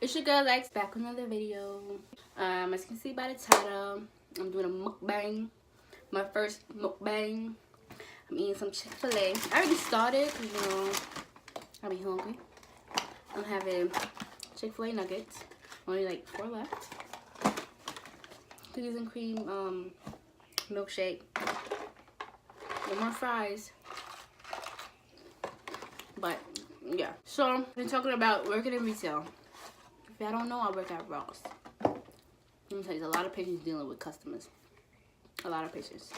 It's your girl Lex back with another video. As you can see by the title, I'm doing a mukbang. My first mukbang. I'm eating some Chick-fil-A. I already started because, you know, I'll be hungry. I'm having Chick-fil-A nuggets. Only like 4 left. Cookies and cream milkshake. No more fries. But yeah. So I've been talking about working in retail. If y'all don't know, I work at Ross. Let me tell you, there's a lot of patience dealing with customers. A lot of patience.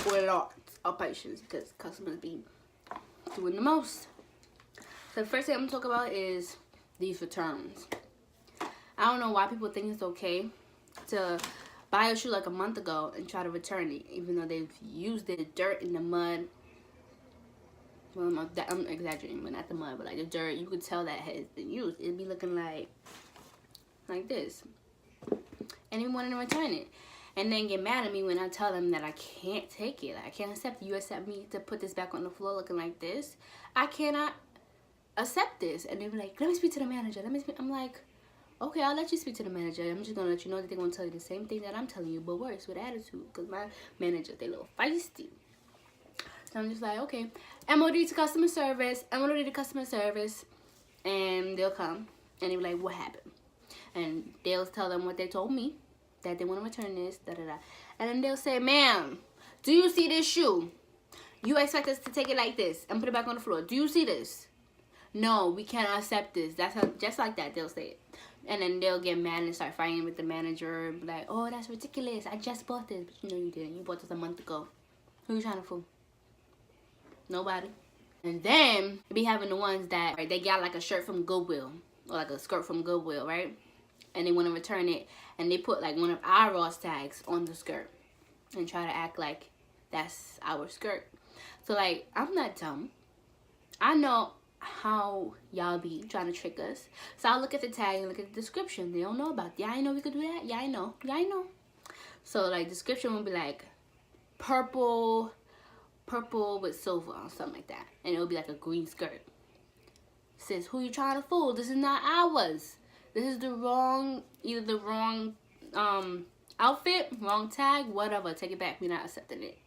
Or a lot of patience because customers be doing the most. So the first thing I'm gonna talk about is these returns. I don't know why people think it's okay to buy a shoe like a month ago and try to return it, even though they've used the dirt in the mud. Well, I'm exaggerating, but not the mud, but like the dirt. You could tell that has been used. It'd be looking like this. And they wanted to return it. And then get mad at me when I tell them that I can't take it. Like, I can't accept it. You accept me to put this back on the floor looking like this? I cannot accept this. And they be like, let me speak to the manager. I'm like, okay, I'll let you speak to the manager. I'm just going to let you know that they're going to tell you the same thing that I'm telling you, but worse, with attitude. Because my manager, they a little feisty. So I'm just like, okay, MOD to customer service, MOD to customer service, and they'll come, and they'll be like, what happened? And they'll tell them what they told me, that they want to return this, da-da-da. And then they'll say, ma'am, do you see this shoe? You expect us to take it like this and put it back on the floor. Do you see this? No, we cannot accept this. That's how, just like that, they'll say it. And then they'll get mad and start fighting with the manager, and be like, oh, that's ridiculous. I just bought this. But you know you didn't. You bought this a month ago. Who are you trying to fool? Nobody. And then be having the ones that, right, they got like a shirt from Goodwill or like a skirt from Goodwill, right? And they want to return it, and they put like one of our Ross tags on the skirt and try to act like that's our skirt. So like, I'm not dumb. I know how y'all be trying to trick us. So I'll look at the tag and look at the description. They don't know about it. Yeah, I know we could do that. Yeah, I know. Yeah, I know. So like, description will be like purple with silver or something like that, and it'll be like a green skirt. It says, who you trying to fool? This is not ours. This is the wrong, either the wrong outfit, wrong tag, whatever. Take it back. We're not accepting it.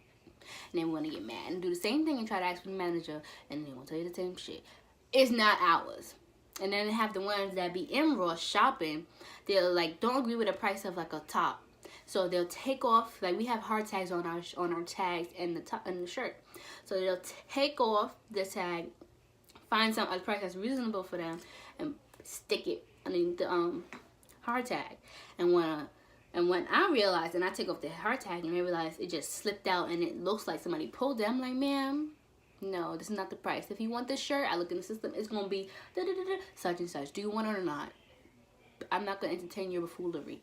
And then we want to get mad and do the same thing and try to ask for the manager, and they won't tell you the same shit. It's not ours. And then they have the ones that be in Ross shopping. They'll like don't agree with the price of like a top. So they'll take off, like we have hard tags on our tags and the top and the shirt. So they'll take off the tag, find a price that's reasonable for them, and stick it underneath the hard tag. And when I realize, and I take off the hard tag and I realize it just slipped out and it looks like somebody pulled it, I'm like, ma'am, no, this is not the price. If you want this shirt, I look in the system, it's gonna be such and such. Do you want it or not? I'm not gonna entertain your buffoonery.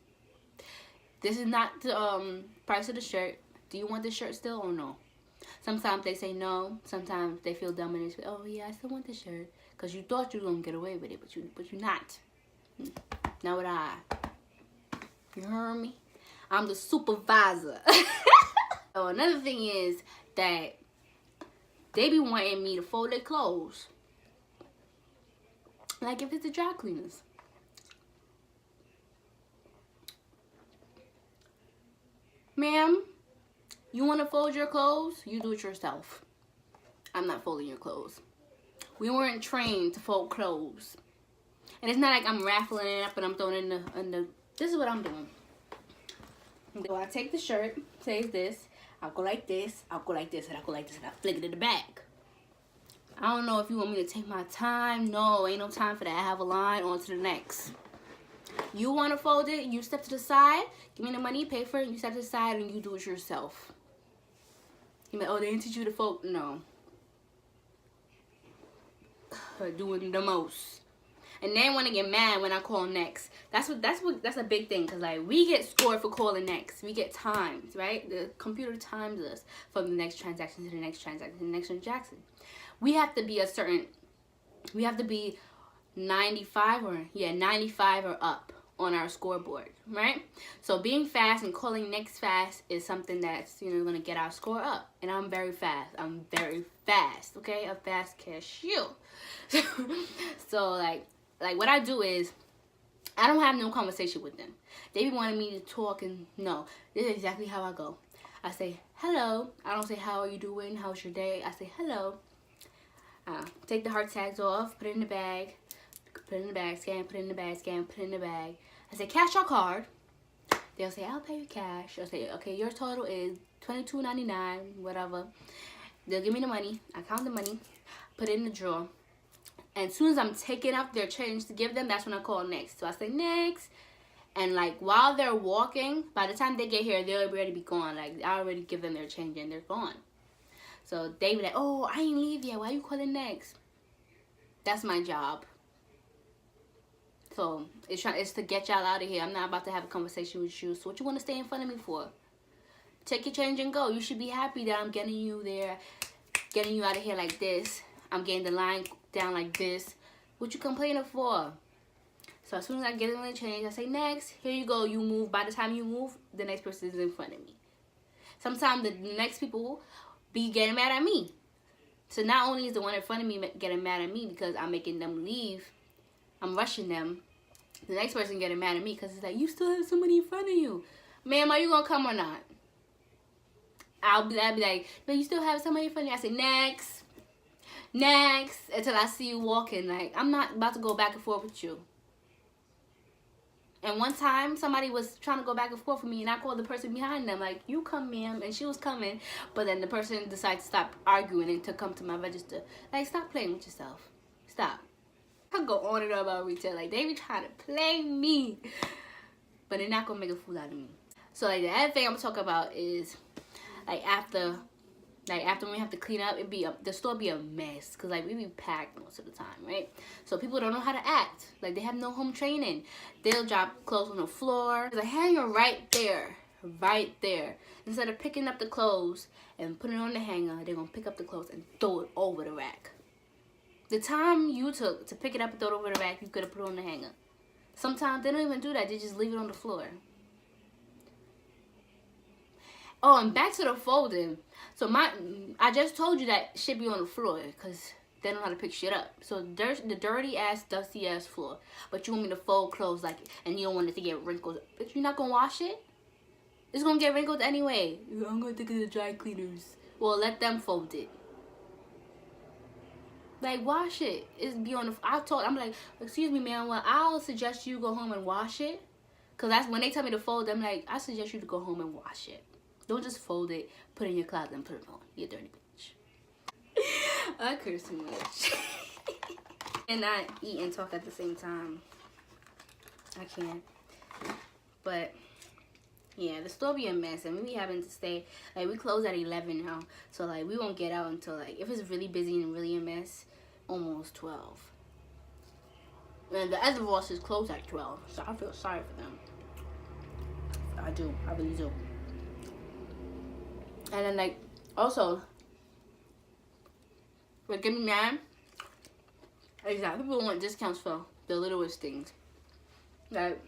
This is not the price of the shirt. Do you want this shirt still or no? Sometimes they say no. Sometimes they feel dumb and they say, oh yeah, I still want this shirt. Because you thought you were going to get away with it, but you're not. Not with I. You heard me? I'm the supervisor. So another thing is that they be wanting me to fold their clothes. Like if it's the dry cleaners. Ma'am, you want to fold your clothes? You do it yourself. I'm not folding your clothes. We weren't trained to fold clothes. And it's not like I'm raffling it up and I'm throwing it in the this is what I'm doing. So I take the shirt, says this, I'll go like this, I'll go like this, and I'll go like this, and I'll flick it in the back. I don't know if you want me to take my time. No, ain't no time for that. I have a line, on to the next. You want to fold it, you step to the side, give me the money, pay for it, you step to the side, and you do it yourself. You like, oh, they didn't teach you to fold? No. Doing the most. And they want to get mad when I call next. That's a big thing, because like we get scored for calling next. We get timed, right? The computer times us from the next transaction to the next transaction to the next transaction. We have to be 95 or up on our scoreboard, right? So being fast and calling next fast is something that's, you know, going to get our score up. And I'm very fast. I'm very fast, okay? A fast cashier. So like what I do is I don't have no conversation with them. They be wanting me to talk, and no, this is exactly how I go. I say hello. I don't say how are you doing, how's your day. I say hello. Take the heart tags off, put it in the bag, scan, put it in the bag, scan, put it in the bag. I say cash or card. They'll say I'll pay you cash. I'll say okay, your total is $22.99, whatever. They'll give me the money. I count the money, put it in the drawer. And as soon as I'm taking out their change to give them, that's when I call next. So I say next. And like while they're walking, by the time they get here, they'll already be gone. Like I already give them their change and they're gone. So they be like, oh, I ain't leave yet. Why you calling next? That's my job. So it's to get y'all out of here. I'm not about to have a conversation with you. So what you want to stay in front of me for? Take your change and go. You should be happy that I'm getting you there, getting you out of here like this. I'm getting the line down like this. What you complaining for? So as soon as I get them the change, I say next. Here you go. You move. By the time you move, the next person is in front of me. Sometimes the next people be getting mad at me. So not only is the one in front of me getting mad at me because I'm making them leave, I'm rushing them. The next person getting mad at me because it's like, you still have somebody in front of you. Ma'am, are you going to come or not? I'll be like, but you still have somebody in front of you. I say, next. Next. Until I see you walking. Like, I'm not about to go back and forth with you. And one time, somebody was trying to go back and forth with me, and I called the person behind them, like, you come, ma'am. And she was coming, but then the person decided to stop arguing and to come to my register. Like, stop playing with yourself. Stop. I go on and on about retail. Like, they be trying to play me, but they're not going to make a fool out of me. So, like, the other thing I'm going to talk about is, like, after when we have to clean up, the store be a mess. Because, like, we be packed most of the time, right? So, people don't know how to act. Like, they have no home training. They'll drop clothes on the floor. There's a hanger right there. Right there. Instead of picking up the clothes and putting it on the hanger, they're going to pick up the clothes and throw it over the rack. The time you took to pick it up and throw it over the rack, you could have put it on the hanger. Sometimes they don't even do that. They just leave it on the floor. Oh, and back to the folding. So I just told you that shit be on the floor because they don't know how to pick shit up. So there's the dirty ass, dusty ass floor. But you want me to fold clothes like, and you don't want it to get wrinkles. But you're not gonna wash it. It's gonna get wrinkled anyway. I'm gonna take it to the dry cleaners. Well, let them fold it. Like, wash it. It's be on the. I'm like, excuse me, ma'am. Well, I'll suggest you go home and wash it. Cause that's when they tell me to fold. I'm like, I suggest you to go home and wash it. Don't just fold it, put it in your closet, and put it on. You dirty bitch. I curse too much. And not eat and talk at the same time. I can't. But yeah, the store be a mess, and we be having to stay. Like, we close at 11 now, so like we won't get out until like, if it's really busy and really a mess, almost 12. And the other Rosses close at 12, so I feel sorry for them. I do. I really do. And then, like, also, what get me mad is that people want discounts for the littlest things. Like,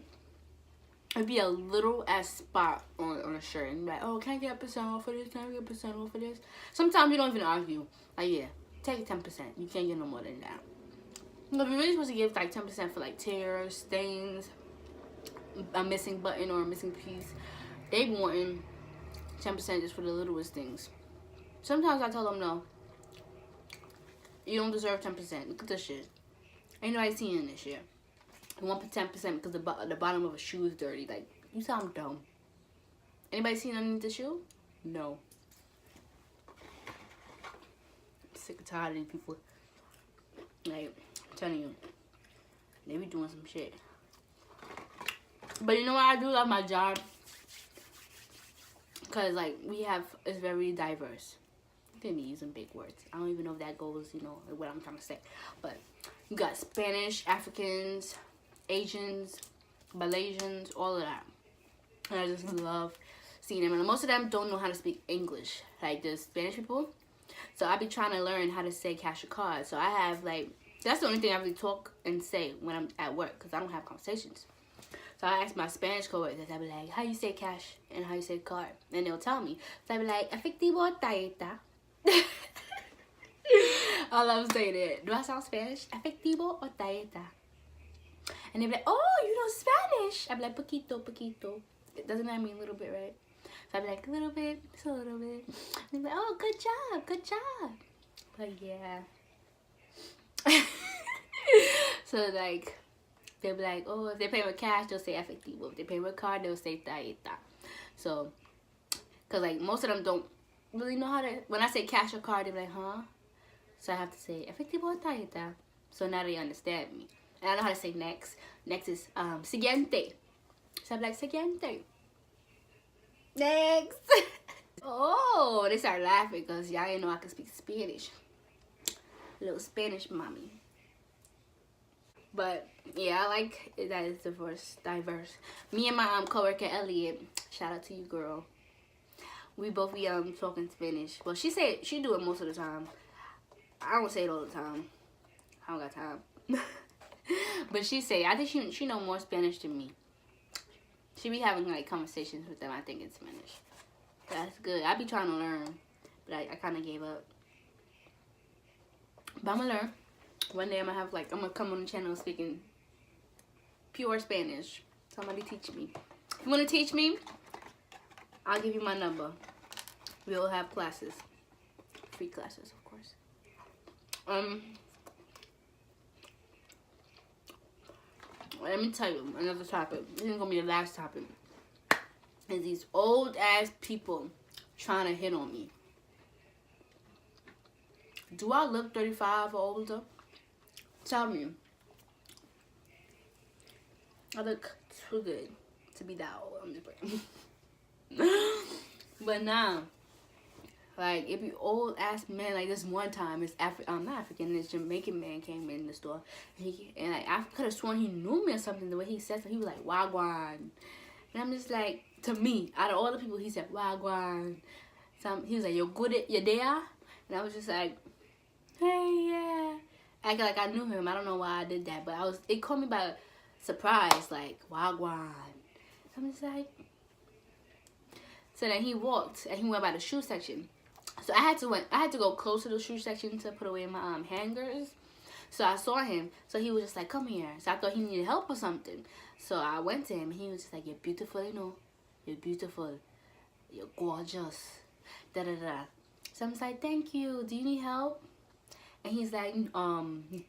it'd be a little ass spot on a shirt, and be like, oh, can I get a percent off for this? Can I get a percent off for this? Sometimes you don't even argue. Like, yeah, take 10%. You can't get no more than that. You know, if you're really supposed to give like 10% for like tears, stains, a missing button or a missing piece, they be wanting 10% just for the littlest things. Sometimes I tell them no. You don't deserve 10%. Look at this shit. Ain't nobody seeing this shit. You want 10% because the bottom of a shoe is dirty. Like, you sound dumb. Anybody seen underneath the shoe? No. I'm sick and tired of these people. Like, I'm telling you, they be doing some shit. But you know what? I do love my job. Because, like, it's very diverse. I'm going to be using big words. I don't even know if that goes, you know, what I'm trying to say. But you got Spanish, Africans, Asians, Malaysians, all of that. And I just love seeing them. And most of them don't know how to speak English, like the Spanish people. So I be trying to learn how to say cash or card. So I have, like, that's the only thing I really talk and say when I'm at work, because I don't have conversations. So I ask my Spanish coworkers, I be like, how you say cash and how you say card? And they'll tell me. So I be like, efectivo o tarjeta? I love saying it. Do I sound Spanish? Efectivo o tarjeta? And they be like, oh, you know Spanish. I'd be like, poquito, poquito. Doesn't that mean a little bit, right? So I'd be like, a little bit, just a little bit. And they'd be like, oh, good job, good job. But yeah. So like, they'll be like, oh, if they pay with cash, they'll say efectivo. If they pay with card, they'll say tarjeta. So, cause like most of them don't really know how to. When I say cash or card, they're like, huh? So I have to say efectivo or tarjeta. So now they understand me. And I know how to say next. Next is siguiente. So I'm like, siguiente. Next. Oh, they start laughing because y'all didn't know I could speak Spanish. Little Spanish mommy. But yeah, I like that it's diverse. Me and my coworker Elliot, shout out to you, girl. We both be talking Spanish. Well, she do it most of the time. I don't say it all the time. I don't got time. But she say, I think she know more Spanish than me. She be having like conversations with them, I think, in Spanish. That's good. I be trying to learn, but I kind of gave up. But I'm gonna learn. One day I'm gonna come on the channel speaking pure Spanish. Somebody teach me. If you wanna teach me, I'll give you my number. We'll have classes. Free classes, of course. Let me tell you another topic. This is gonna be the last topic. Is these old ass people trying to hit on me. Do I look 35 or older? Tell me. I look too good to be that old. I'm just playing. But now, like, it be old ass men. Like this one time, not African. This Jamaican man came in the store, and like, I could have sworn he knew me or something. The way he said so, he was like wagwan, and I'm just like, to me, out of all the people, he said wagwan. He was like, you're good at your there, and I was just like, hey, yeah. Acting like I knew him. I don't know why I did that, but it caught me by surprise, like, wagwan. I'm just like, so then he walked, and he went by the shoe section. So I had to go close to the shoe section to put away my hangers. So I saw him, so he was just like, come here. So I thought he needed help or something. So I went to him, and he was just like, you're beautiful, you know. You're beautiful. You're gorgeous. Da-da-da. So I'm just like, thank you. Do you need help? And he's like,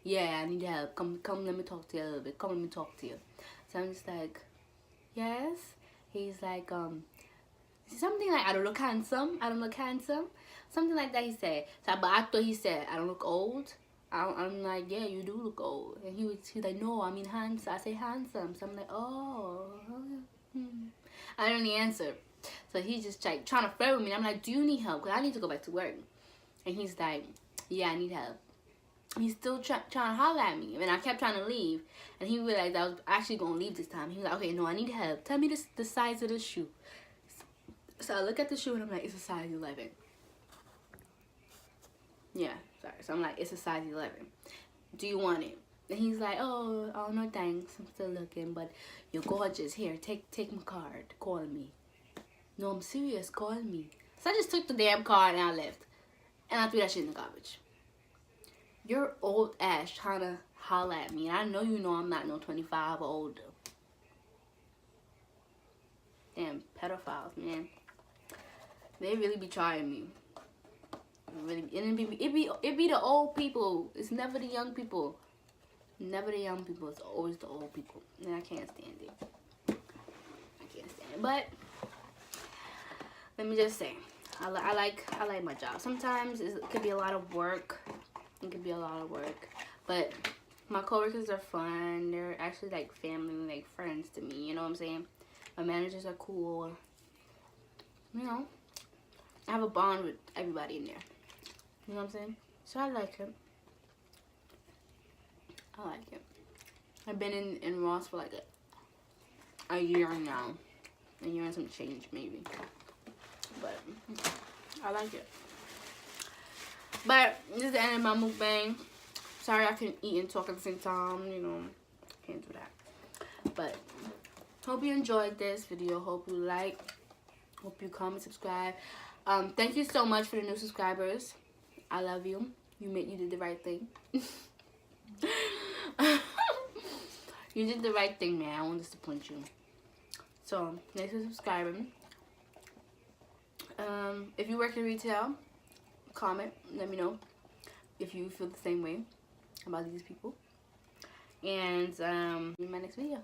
yeah, I need help. Come, let me talk to you a little bit. Come, let me talk to you. So I'm just like, yes. He's like, something like, I don't look handsome. I don't look handsome. Something like that he said. So, but I thought he said, I don't look old. I'm like, yeah, you do look old. And he's like, no, I mean handsome. I say handsome. So I'm like, oh. I didn't really answer. So he's just like trying to flirt with me. I'm like, do you need help? Because I need to go back to work. And he's like, yeah, I need help. He's still trying to holler at me. And I kept trying to leave. And he realized I was actually going to leave this time. He was like, okay, no, I need help. Tell me the size of the shoe. So I look at the shoe and I'm like, it's a size 11. Yeah, sorry. So I'm like, it's a size 11. Do you want it? And he's like, oh, no thanks. I'm still looking, but you're gorgeous. Here, take my card. Call me. No, I'm serious. Call me. So I just took the damn card and I left. And I threw that shit in the garbage. You're old ass trying to holler at me. And I know you know I'm not no 25 or older. Damn pedophiles, man. They really be trying me. Really, and it be the old people. It's never the young people. Never the young people. It's always the old people. And I can't stand it. I can't stand it. But let me just say, I like my job. Sometimes it could be a lot of work. It could be a lot of work. But my coworkers are fun. They're actually like family, like friends to me. You know what I'm saying? My managers are cool. You know, I have a bond with everybody in there. You know what I'm saying? So I like it. I like it. I've been in Ross for like a year now. A year and some change maybe. But I like it. But this is the end of my mukbang. Sorry I couldn't eat and talk at the same time. You know, can't do that. But hope you enjoyed this video. Hope you like. Hope you comment, subscribe. Thank you so much for the new subscribers. I love you. You did the right thing. You did the right thing, man. I won't disappoint you. So, thanks for subscribing. If you work in retail, comment. Let me know if you feel the same way about these people. And see you in my next video.